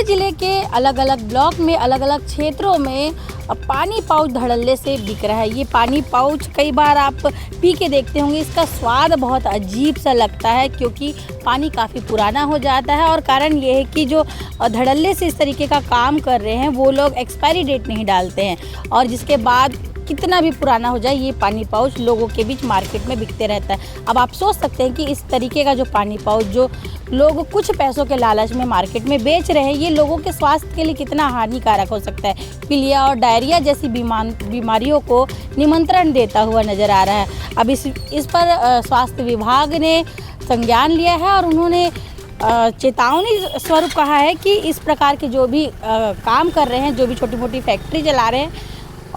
जिले के अलग अलग ब्लॉक में अलग अलग क्षेत्रों में पानी पाउच धड़ल्ले से बिक रहा है। ये पानी पाउच कई बार आप पी के देखते होंगे, इसका स्वाद बहुत अजीब सा लगता है क्योंकि पानी काफ़ी पुराना हो जाता है। और कारण ये है कि जो धड़ल्ले से इस तरीके का काम कर रहे हैं वो लोग एक्सपायरी डेट नहीं डालते हैं और जिसके बाद कितना भी पुराना हो जाए ये पानी पाउच लोगों के बीच मार्केट में बिकते रहता है। अब आप सोच सकते हैं कि इस तरीके का जो पानी पाउच जो लोग कुछ पैसों के लालच में मार्केट में बेच रहे हैं, ये लोगों के स्वास्थ्य के लिए कितना हानिकारक हो सकता है। पीलिया और डायरिया जैसी बीमारियों को निमंत्रण देता हुआ नज़र आ रहा है। अब इस पर स्वास्थ्य विभाग ने संज्ञान लिया है और उन्होंने चेतावनी स्वरूप कहा है कि इस प्रकार के जो भी काम कर रहे हैं, जो भी छोटी मोटी फैक्ट्री चला रहे हैं,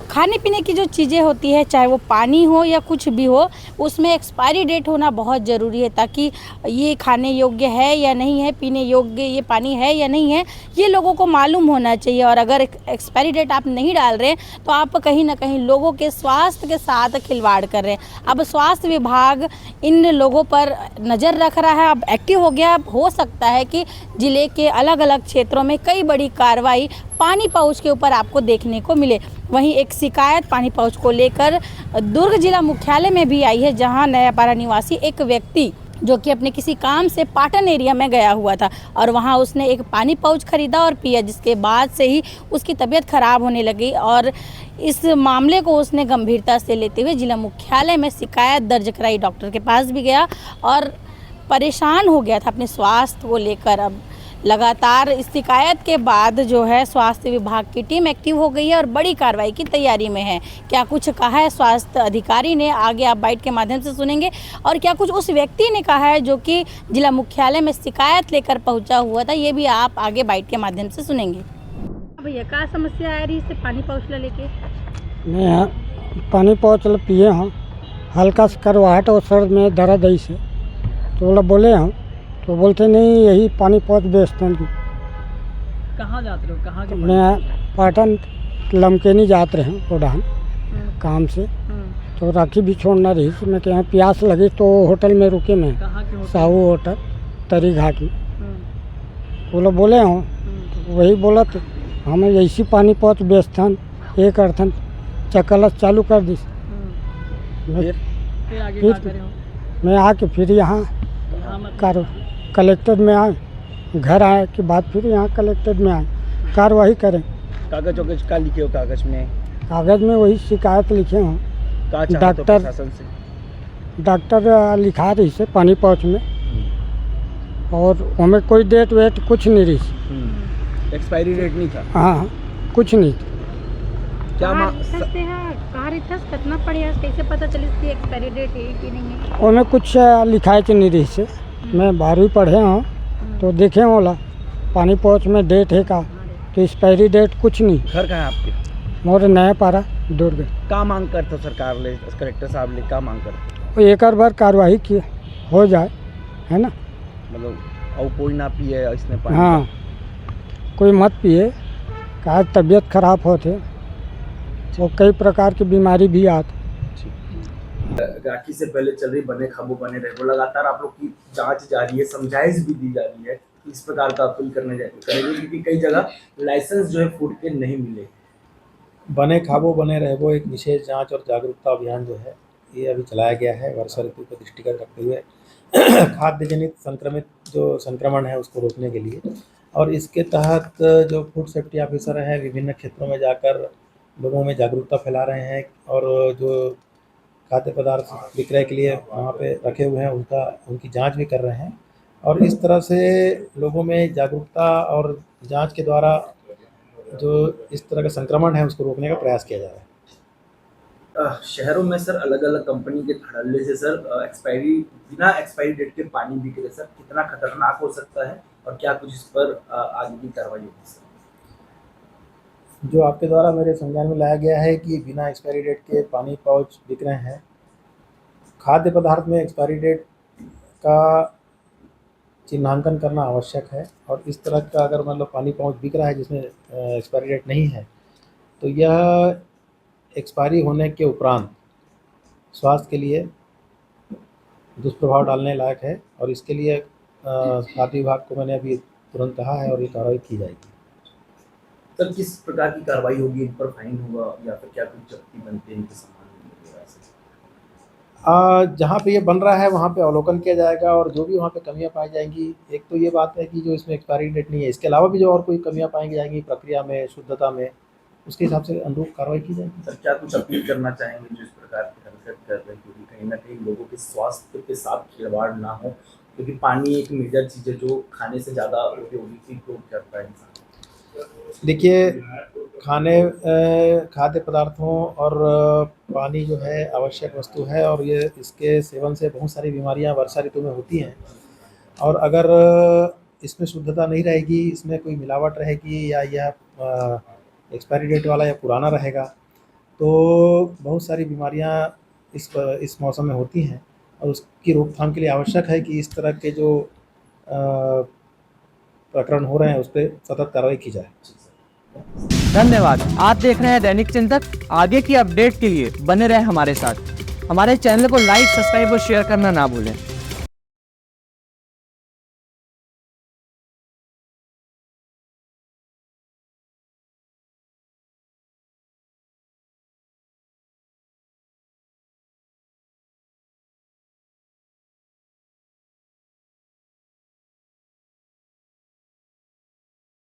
खाने पीने की जो चीज़ें होती है, चाहे वो पानी हो या कुछ भी हो, उसमें एक्सपायरी डेट होना बहुत ज़रूरी है ताकि ये खाने योग्य है या नहीं है, पीने योग्य ये पानी है या नहीं है, ये लोगों को मालूम होना चाहिए। और अगर एक्सपायरी डेट आप नहीं डाल रहे हैं तो आप कहीं ना कहीं लोगों के स्वास्थ्य के साथ खिलवाड़ कर रहे हैं। अब स्वास्थ्य विभाग इन लोगों पर नज़र रख रहा है, अब एक्टिव हो गया। अब हो सकता है कि ज़िले के अलग अलग क्षेत्रों में कई बड़ी कार्रवाई पानी पाउच के ऊपर आपको देखने को मिले। वहीं एक शिकायत पानी पाउच को लेकर दुर्ग जिला मुख्यालय में भी आई है, जहां नयापारा निवासी एक व्यक्ति जो कि अपने किसी काम से पाटन एरिया में गया हुआ था और वहां उसने एक पानी पाउच खरीदा और पिया, जिसके बाद से ही उसकी तबीयत खराब होने लगी और इस मामले को उसने गंभीरता से लेते हुए जिला मुख्यालय में शिकायत दर्ज कराई। डॉक्टर के पास भी गया और परेशान हो गया था अपने स्वास्थ्य को लेकर। अब लगातार इस शिकायत के बाद जो है स्वास्थ्य विभाग की टीम एक्टिव हो गई है और बड़ी कार्रवाई की तैयारी में है। क्या कुछ कहा है स्वास्थ्य अधिकारी ने, आगे आप बाइट के माध्यम से सुनेंगे। और क्या कुछ उस व्यक्ति ने कहा है जो कि जिला मुख्यालय में शिकायत लेकर पहुंचा हुआ था, ये भी आप आगे बाइट के माध्यम से सुनेंगे। भैया क्या समस्या आ रही है पानी पाउच लेके? मैं पानी पाउच पिए हूँ, हल्का सा करवाहट और सर में दर्द ऐसे तो बोले हम तो बोलते नहीं यही पानी पाउच बेचते हैं। कहाँ जाते हो? कहाँ के? मैं पाटन लमकेनी जाते रहे उड़ान काम से, तो राखी भी छोड़ना रही थी। मैं यहाँ प्यास लगी तो होटल में रुके। मैं साहू होटल तरी घाट में। वो लोग बोले हूँ तो वही बोला तो हम ऐसी पानी पाउच बेचते हैं, ये करते हैं, चकलस चालू कर दी। फिर मैं आके फिर यहाँ कलेक्टर में आए, घर आए के बाद फिर यहाँ कलेक्टर में आए कार्रवाई करें। कागज वगज का लिखे हो? कागज में वही शिकायत लिखे हूँ। डॉक्टर लिखा रही से पानी पाउच में और हमें कोई डेट वेट कुछ नहीं रही, एक्सपायरी डेट नहीं था। हाँ कुछ नहीं। क्या कितना पड़ेगा, कैसे पता चली इसकी एक्सपायरी डेट है कि नहीं है? हमें कुछ लिखाई तो नहीं रही से। मैं 12वीं पढ़े हूँ तो देखे बोला पानी पाउच में डेट है का, तो एक्सपायरी डेट कुछ नहीं। घर कहाँ है आपके? मोर नयापारा दुर्ग। क्या मांग करते सरकार ले, कलेक्टर साहब ले क्या मांग करते? तो एक बार कार्रवाई की हो जाए, है ना। मतलब और कोई ना पिए इसमें पानी? हाँ कोई मत पिए, कहा तबीयत खराब होते वो कई प्रकार की बीमारी भी आती। राखी से पहले चल रही बने खाबू बने रहे, वो लगातार आप लोग की जांच जारी है, समझाइश भी दी जा रही है, इस प्रकार का अपील करने करेंगे क्योंकि कई जगह लाइसेंस जो है फूड के नहीं मिले। बने खाबो बने रहे वो एक विशेष जांच और जागरूकता अभियान जो है ये अभी चलाया गया है वर्षा ऋतु को दृष्टिगत रखते हुए खाद्य जनित संक्रमण है उसको रोकने के लिए। और इसके तहत जो फूड सेफ्टी ऑफिसर हैं विभिन्न क्षेत्रों में जाकर लोगों में जागरूकता फैला रहे हैं और जो खाद्य पदार्थ विक्रय के लिए वहाँ पे रखे हुए हैं उनकी जांच भी कर रहे हैं। और इस तरह से लोगों में जागरूकता और जांच के द्वारा जो इस तरह का संक्रमण है उसको रोकने का प्रयास किया जा रहा है। शहरों में सर अलग अलग कंपनी के धड़ल्ले से सर बिना एक्सपायरी डेट के पानी बिक रहे, सर कितना खतरनाक हो सकता है और क्या कुछ इस पर आगे की कार्रवाई होगी सर? जो आपके द्वारा मेरे संज्ञान में लाया गया है कि बिना एक्सपायरी डेट के पानी पाउच बिक रहे हैं। खाद्य पदार्थ में एक्सपायरी डेट का चिन्हांकन करना आवश्यक है और इस तरह का अगर मतलब पानी पाउच बिक रहा है जिसमें एक्सपायरी डेट नहीं है तो यह एक्सपायरी होने के उपरांत स्वास्थ्य के लिए दुष्प्रभाव डालने लायक है और इसके लिए खाद्य विभाग को मैंने अभी तुरंत कहा है और ये कार्रवाई की जाएगी। सर किस प्रकार की कार्रवाई होगी, इन पर फाइन होगा या फिर क्या कुछ जब्ती बनते हैं इनके सामान वगैरह से? जहाँ पे ये बन रहा है वहाँ पे अवलोकन किया जाएगा और जो भी वहाँ पे कमियाँ पाई जाएंगी, एक तो ये बात है कि जो इसमें एक्सपायरी डेट नहीं है, इसके अलावा भी जो और कोई कमियाँ पाई जाएंगी प्रक्रिया में, शुद्धता में, उसके हिसाब से अनुरूप कार्रवाई की जाएगी। सर क्या कुछ अपील करना चाहेंगे जो इस प्रकार की हरकत कर रहे हैं, क्योंकि कहीं ना कहीं लोगों के स्वास्थ्य के साथ खिलवाड़ ना हो, क्योंकि पानी एक मेजर चीज़ है जो खाने से ज़्यादा उपयोगी उपयोग करता है इंसान। देखिए, खाद्य पदार्थों और पानी जो है आवश्यक वस्तु है और ये इसके सेवन से बहुत सारी बीमारियां वर्षा ऋतु में होती हैं और अगर इसमें शुद्धता नहीं रहेगी, इसमें कोई मिलावट रहेगी या यह एक्सपायरी डेट वाला या पुराना रहेगा तो बहुत सारी बीमारियां इस मौसम में होती हैं और उसकी रोकथाम के लिए आवश्यक है कि इस तरह के जो प्रकरण हो रहे हैं उस पर सतत कार्रवाई की जाए। धन्यवाद। आप देख रहे हैं दैनिक चिंतक। आगे की अपडेट के लिए बने रहें हमारे साथ। हमारे चैनल को लाइक, सब्सक्राइब और शेयर करना ना भूलें।